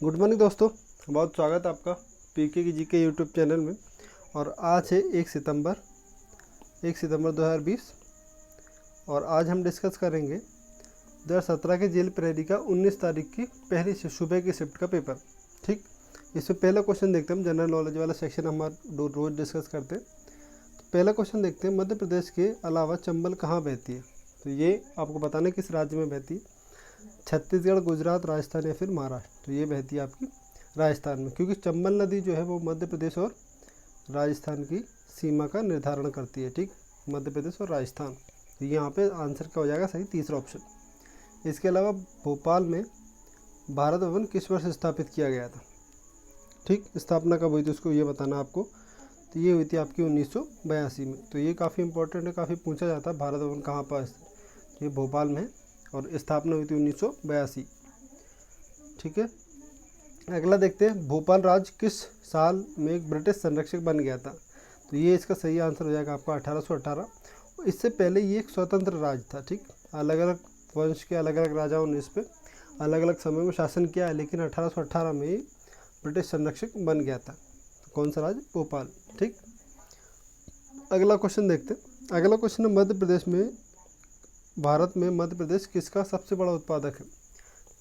Good morning दोस्तों, बहुत स्वागत है आपका पीके की जीके यूट्यूब चैनल में। और आज है 1 सितंबर 2020 और आज हम डिस्कस करेंगे 2017 के जेल प्रहरी का 19 तारीख की पहली सुबह की शिफ्ट का पेपर। ठीक, इसमें पहला क्वेश्चन देखते हैं। हम जनरल नॉलेज वाला सेक्शन हमारा रोज़ डिस्कस करते हैं। तो पहला क्वेश्चन देखते हैं, मध्य प्रदेश के अलावा चंबल कहाँ बहती है? तो ये आपको बताना है किस राज्य में बहती है। छत्तीसगढ़, गुजरात, राजस्थान या फिर महाराष्ट्र। तो ये बहती है आपकी राजस्थान में, क्योंकि चंबल नदी जो है वो मध्य प्रदेश और राजस्थान की सीमा का निर्धारण करती है। ठीक, मध्य प्रदेश और राजस्थान। तो यहाँ पे आंसर क्या हो जाएगा? सही, तीसरा ऑप्शन। इसके अलावा भोपाल में भारत भवन किस वर्ष स्थापित किया गया था? ठीक, स्थापना कब हुई थी उसको ये बताना आपको। तो ये हुई थी आपकी 1982 में। तो ये काफ़ी इंपॉर्टेंट है, काफ़ी पूछा जाता है भारत भवन कहाँ पर। ये भोपाल में और स्थापना हुई थी 1982। ठीक है, अगला देखते हैं, भोपाल राज्य किस साल में एक ब्रिटिश संरक्षक बन गया था? तो ये इसका सही आंसर हो जाएगा आपका 1818। इससे पहले ये एक स्वतंत्र राज्य था। ठीक, अलग अलग वंश के अलग अलग राजाओं ने इस पर अलग अलग समय में शासन किया है, लेकिन 1818 में ये ब्रिटिश संरक्षक बन गया था। तो कौन सा राज्य? भोपाल। ठीक, अगला क्वेश्चन देखते हैं। अगला क्वेश्चन है, मध्य प्रदेश में भारत में मध्य प्रदेश किसका सबसे बड़ा उत्पादक है?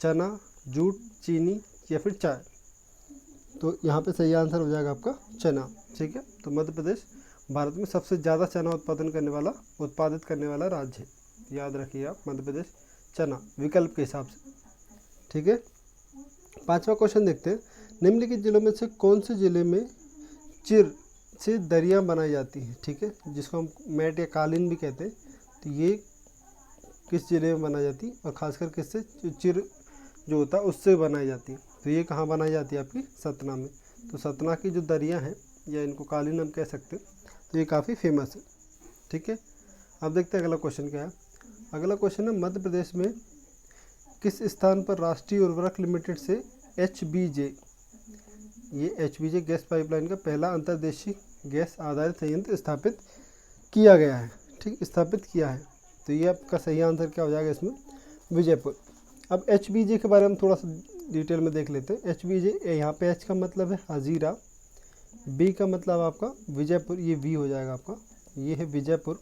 चना, जूट, चीनी या फिर चाय? तो यहाँ पे सही आंसर हो जाएगा आपका चना। ठीक है, तो मध्य प्रदेश भारत में सबसे ज़्यादा चना उत्पादित करने वाला राज्य है। याद रखिए आप, मध्य प्रदेश चना विकल्प के हिसाब से। ठीक है, पांचवा क्वेश्चन देखते हैं, निम्नलिखित जिलों में से कौन से जिले में चिर से दरियाँ बनाई जाती हैं? ठीक है, जिसको हम मैट या कालीन भी कहते हैं। तो ये किस जिले में बनाई जाती है और ख़ासकर किससे? चिर जो होता है उससे बनाई जाती है। तो ये कहाँ बनाई जाती है? आपकी सतना में। तो सतना की जो दरिया हैं या इनको कालीन हम कह सकते हैं, तो ये काफ़ी फेमस है। ठीक है, अब देखते हैं अगला क्वेश्चन क्या है। अगला क्वेश्चन है, मध्य प्रदेश में किस स्थान पर राष्ट्रीय उर्वरक लिमिटेड से HBJ गैस पाइपलाइन का पहला अंतर्देशीय गैस आधारित संयंत्र स्थापित किया गया है? ठीक, स्थापित किया है। तो ये आपका सही आंसर क्या हो जाएगा इसमें? विजयपुर। अब HBJ के बारे में थोड़ा सा डिटेल में देख लेते हैं। HBJ, यहाँ पे H का मतलब है हजीरा, B का मतलब आपका विजयपुर, ये V हो जाएगा आपका, ये है विजयपुर,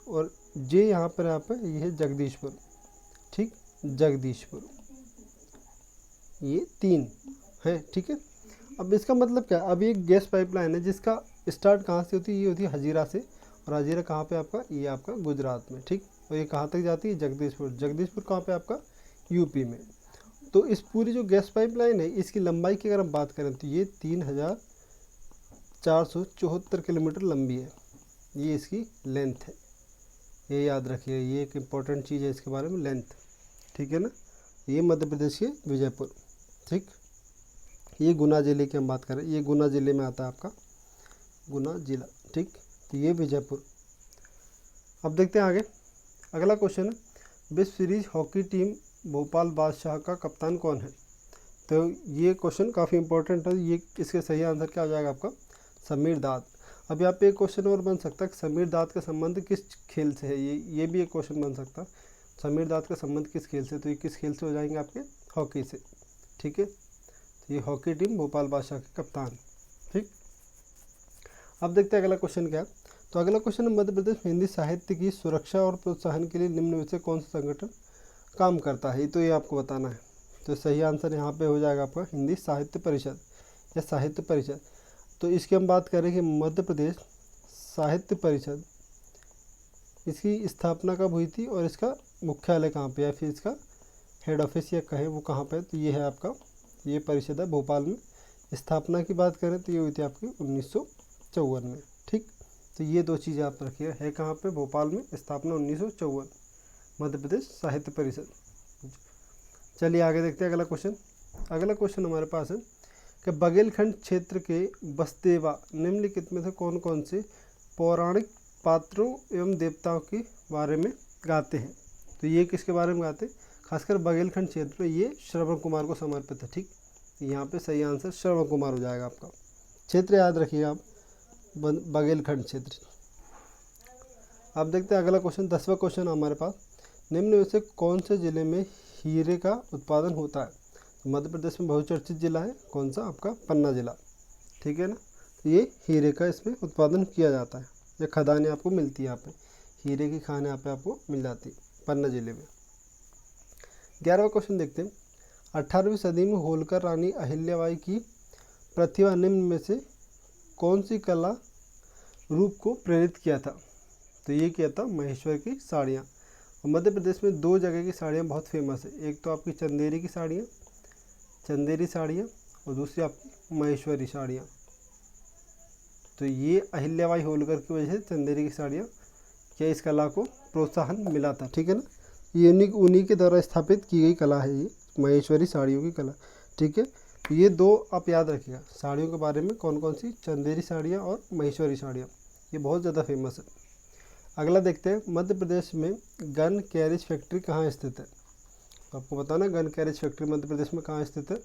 और J यहाँ पर ये है जगदीशपुर। ठीक, जगदीशपुर, ये 3 है। ठीक है, अब इसका मतलब क्या? अब ये गैस पाइपलाइन है जिसका स्टार्ट कहाँ से होती है? ये होती है हजीरा से, और हजीरा कहाँ पे आपका? ये आपका गुजरात में। ठीक, और ये कहाँ तक जाती है? जगदीशपुर कहाँ पे आपका? यूपी में। तो इस पूरी जो गैस पाइपलाइन है इसकी लंबाई की अगर हम बात करें तो ये 3474 किलोमीटर लंबी है। ये इसकी लेंथ है, ये याद रखिए, ये एक इम्पॉर्टेंट चीज़ है इसके बारे में, लेंथ। ठीक है ना, ये मध्य प्रदेश के विजयपुर। ठीक, ये गुना जिले की हम बात करें, ये गुना जिले में आता है आपका, गुना जिला। ठीक, तो ये विजयपुर। अब देखते हैं आगे। अगला क्वेश्चन है, विश्व सीरीज हॉकी टीम भोपाल बादशाह का कप्तान कौन है? तो ये क्वेश्चन काफ़ी इंपॉर्टेंट है। ये इसके सही आंसर क्या हो जाएगा आपका? समीर दाद। अब यहाँ पे एक क्वेश्चन और बन सकता है कि समीर दाद का संबंध किस खेल से है? ये भी एक क्वेश्चन बन सकता है, समीर दाद का संबंध किस खेल से? तो ये किस खेल से हो जाएंगे? आपके हॉकी से। ठीक है, तो ये हॉकी टीम भोपाल बादशाह के कप्तान। ठीक, अब देखते हैं अगला क्वेश्चन क्या है। तो अगला क्वेश्चन है, मध्य प्रदेश में हिंदी साहित्य की सुरक्षा और प्रोत्साहन के लिए निम्न में से कौन सा संगठन काम करता है? तो ये आपको बताना है। तो सही आंसर यहाँ पे हो जाएगा आपका हिंदी साहित्य परिषद या साहित्य परिषद। तो इसकी हम बात करें कि मध्य प्रदेश साहित्य परिषद, इसकी स्थापना कब हुई थी और इसका मुख्यालय कहाँ पे, या फिर इसका हेड ऑफिस या कहे वो कहाँ पे? तो ये है आपका, ये परिषद है भोपाल में। स्थापना की बात करें तो ये हुई थी आपकी 1954 में। ठीक, तो ये दो चीज़ें आप रखिए, है कहाँ पे? भोपाल में, स्थापना 1954, मध्य प्रदेश साहित्य परिषद। चलिए आगे देखते हैं अगला क्वेश्चन। अगला क्वेश्चन हमारे पास है कि बघेलखंड क्षेत्र के बसदेवा निम्नलिखित में से कौन कौन से पौराणिक पात्रों एवं देवताओं के बारे में गाते हैं? तो ये किसके बारे में गाते हैं? खासकर बघेलखंड क्षेत्र में ये श्रवण कुमार को समर्पित है। ठीक, यहाँ पे सही आंसर श्रवण कुमार हो जाएगा आपका। क्षेत्र याद रखिए आप, बघेलखंड क्षेत्र। अब देखते हैं अगला क्वेश्चन, 10वां क्वेश्चन हमारे पास, निम्न में से कौन से जिले में हीरे का उत्पादन होता है? मध्य प्रदेश में बहुचर्चित जिला है कौन सा, आपका पन्ना जिला, ठीक है ना। तो ये हीरे का इसमें उत्पादन किया जाता है, ये खदानें आपको मिलती है यहाँ पे, हीरे की खानें यहाँ पे आपको मिल जाती है पन्ना जिले में। 11वां क्वेश्चन देखते हैं, 18वीं सदी में होलकर रानी अहिल्याबाई की प्रतिभा निम्न में से कौन सी कला रूप को प्रेरित किया था। तो ये किया था महेश्वर की साड़ियाँ। और मध्य प्रदेश में 2 जगह की साड़ियाँ बहुत फेमस है, एक तो आपकी चंदेरी की साड़ियाँ, चंदेरी साड़ियाँ, और दूसरी आपकी महेश्वरी साड़ियाँ। तो ये अहिल्याबाई होलकर की वजह से चंदेरी की साड़ियाँ क्या इस कला को प्रोत्साहन मिला था, ठीक है ना। ये उन्हीं के द्वारा स्थापित की गई कला है, ये महेश्वरी साड़ियों की कला, ठीक है। तो ये 2 आप याद रखिएगा साड़ियों के बारे में, कौन कौन सी, चंदेरी साड़ियाँ और महेश्वरी साड़ियाँ, ये बहुत ज़्यादा फेमस है। अगला देखते हैं, मध्य प्रदेश में गन कैरेज फैक्ट्री कहाँ स्थित है। आपको बताना gun carriage factory Madhya Pradesh में कहाँ स्थित है,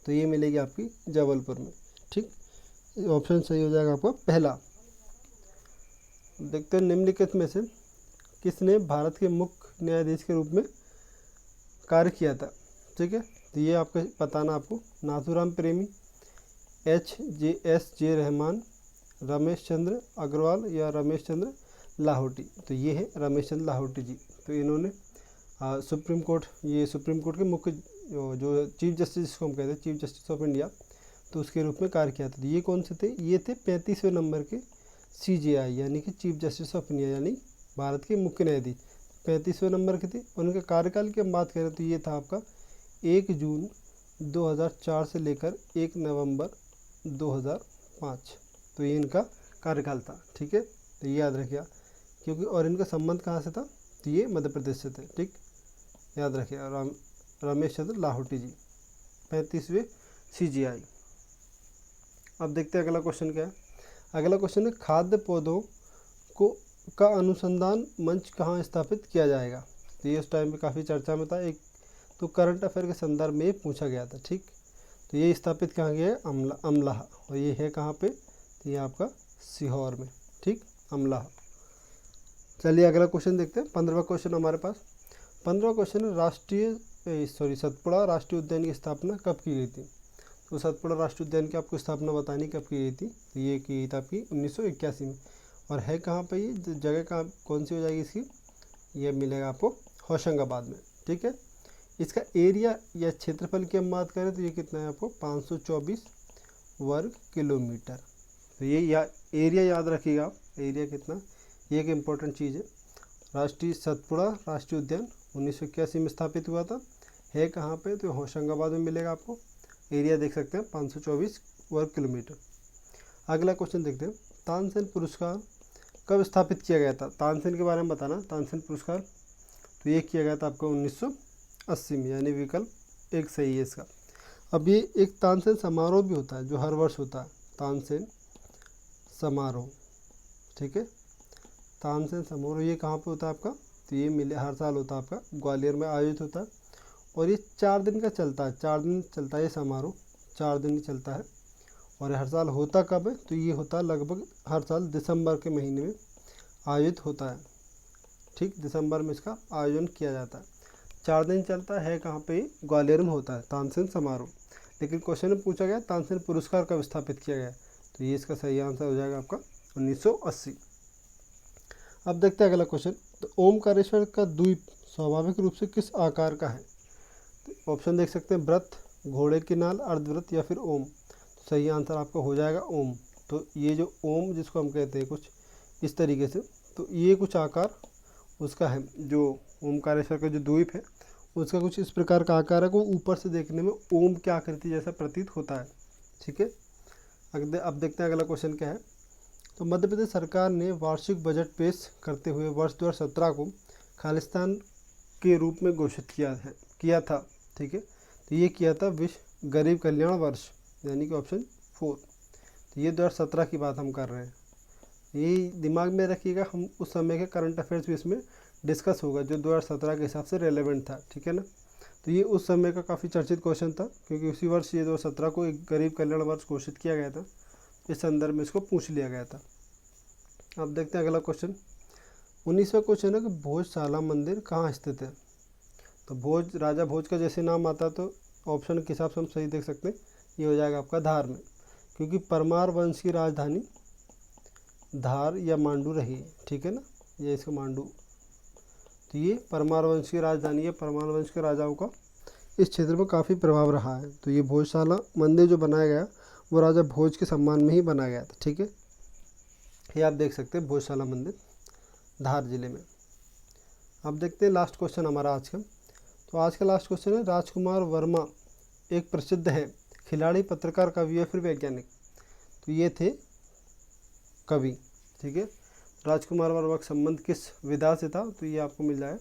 तो ये मिलेगी आपकी जबलपुर में, ठीक। ऑप्शन सही हो जाएगा आपका पहला। देखते हैं निम्नलिखित में से किसने भारत के मुख्य न्यायाधीश के रूप में कार्य किया था, ठीक है। तो ये आपको बताना, आपको नाथूराम प्रेमी, एस जे रहमान, रमेश चंद्र अग्रवाल या रमेश चंद्र लाहौटी। तो ये है रमेश चंद्र लाहौटी जी। तो इन्होंने सुप्रीम कोर्ट के मुख्य जो चीफ जस्टिस जिसको हम कहते हैं, चीफ जस्टिस ऑफ इंडिया, तो उसके रूप में कार्य किया था। तो ये कौन से थे, ये थे 35वें नंबर के CJI यानी कि चीफ जस्टिस ऑफ इंडिया, यानी भारत के मुख्य न्यायाधीश 35वें नंबर के थे। उनके कार्यकाल की हम बात करें तो ये था आपका 1 जून 2004 से लेकर 1 नवंबर 2005। तो ये इनका कार्यकाल था, ठीक है। तो ये याद रखिए, क्योंकि और इनका संबंध कहाँ से था, तो ये मध्य प्रदेश से थे, ठीक, याद रखिए। रमेश चंद्र लाहौटी जी 35वें CJI। अब देखते हैं अगला क्वेश्चन क्या है। अगला क्वेश्चन है, खाद्य पौधों का अनुसंधान मंच कहाँ स्थापित किया जाएगा। तो ये उस टाइम पे काफ़ी चर्चा में था, एक तो करंट अफेयर के संदर्भ में पूछा गया था, ठीक। तो ये स्थापित कहाँ गया है, अमलाह, और ये है कहाँ पे, तो ये आपका सीहोर में, ठीक, अमलाह। चलिए अगला क्वेश्चन देखते हैं, 15वां क्वेश्चन हमारे पास। 15वां क्वेश्चन सतपुड़ा राष्ट्रीय उद्यान की स्थापना कब की गई थी। तो सतपुड़ा राष्ट्रीय उद्यान की आपको स्थापना बतानी कब की गई थी, तो ये की गई थी आपकी 1981 में। और है कहाँ पे, ये जगह कहाँ कौन सी हो जाएगी इसकी, ये मिलेगा आपको होशंगाबाद में, ठीक है। इसका एरिया या क्षेत्रफल की हम बात करें तो ये कितना है आपको 524 वर्ग किलोमीटर। तो ये एरिया याद रखिएगा, एरिया कितना, ये एक इम्पोर्टेंट चीज़ है। राष्ट्रीय सतपुड़ा राष्ट्रीय उद्यान 1981 में स्थापित हुआ था, है कहाँ पे, तो होशंगाबाद में मिलेगा आपको। एरिया देख सकते हैं 524 वर्ग किलोमीटर। अगला क्वेश्चन देखते हैं, तानसेन पुरस्कार कब स्थापित किया गया था। तानसेन के बारे में बताना, तानसेन पुरस्कार तो ये किया गया था आपको 1980 में, यानी विकल्प 1 सही है इसका। अब ये एक तानसेन समारोह भी होता है जो हर वर्ष होता है, तानसेन समारोह, ठीक है। तानसेन समारोह ये कहाँ पे होता है आपका, तो ये हर साल होता है आपका ग्वालियर में आयोजित होता है, और ये 4 दिन का चलता है, 4 दिन चलता है ये समारोह, 4 दिन चलता है। और हर साल होता कब है, तो ये होता है लगभग हर साल दिसंबर के महीने में आयोजित होता है, ठीक, दिसंबर में इसका आयोजन किया जाता है। 4 दिन चलता है कहाँ पे, ग्वालियर में होता है तानसेन समारोह। लेकिन क्वेश्चन में पूछा गया तानसेन पुरस्कार कब स्थापित किया गया, तो ये इसका सही आंसर हो जाएगा आपका 1980। अब देखते हैं अगला क्वेश्चन, तो ओमकारेश्वर का द्वीप स्वाभाविक रूप से किस आकार का है। तो ऑप्शन देख सकते हैं, व्रत, घोड़े की नाल, अर्धवृत्त या फिर ओम। तो सही आंसर आपका हो जाएगा ओम। तो ये जो ओम जिसको हम कहते हैं कुछ इस तरीके से, तो ये कुछ आकार उसका है, जो ओमकारेश्वर का जो द्वीप है उसका कुछ इस प्रकार का आकार है, वो ऊपर से देखने में ओम की आकृति जैसा प्रतीत होता है, ठीक है। अब देखते हैं अगला क्वेश्चन क्या है। तो मध्य प्रदेश सरकार ने वार्षिक बजट पेश करते हुए वर्ष 2017 को खालिस्तान के रूप में घोषित किया था, ठीक है। तो ये किया था विश्व गरीब कल्याण वर्ष, यानी कि ऑप्शन 4। तो ये 2017 की बात हम कर रहे हैं, ये दिमाग में रखिएगा। हम उस समय के करंट अफेयर्स भी इसमें डिस्कस होगा जो 2017 के हिसाब से रेलेवेंट था, ठीक है ना। तो ये उस समय का काफ़ी चर्चित क्वेश्चन था, क्योंकि उसी वर्ष ये 2017 को एक गरीब कल्याण वर्ष घोषित किया गया था, इस संदर्भ में इसको पूछ लिया गया था। अब देखते हैं अगला क्वेश्चन। 19वां क्वेश्चन है कि भोजशाला मंदिर कहाँ स्थित है। तो राजा भोज का जैसे नाम आता तो ऑप्शन के हिसाब से हम सही देख सकते हैं, ये हो जाएगा आपका धार में, क्योंकि परमार वंश की राजधानी धार या मांडू रही है, ठीक है ना, ये इसका मांडू। तो ये परमार वंश की राजधानी है, परमार वंश के राजाओं का इस क्षेत्र में काफ़ी प्रभाव रहा है। तो ये भोजशाला मंदिर जो बनाया गया वो राजा भोज के सम्मान में ही बनाया गया था, ठीक है। ये आप देख सकते हैं भोजशाला मंदिर धार जिले में। अब देखते हैं लास्ट क्वेश्चन हमारा आज का। तो आज का लास्ट क्वेश्चन है, राजकुमार वर्मा एक प्रसिद्ध है खिलाड़ी, पत्रकार, कवि या फिर वैज्ञानिक। तो ये थे कवि, ठीक है। राजकुमार वर्मा का संबंध किस विधा से था, तो ये आपको मिल जाए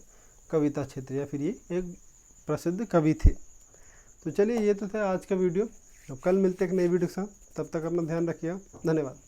कविता क्षेत्र, या फिर ये एक प्रसिद्ध कवि थे। तो चलिए ये तो था आज का वीडियो। अब कल मिलते हैं एक नई वीडियो के साथ, तब तक अपना ध्यान रखिएगा। धन्यवाद।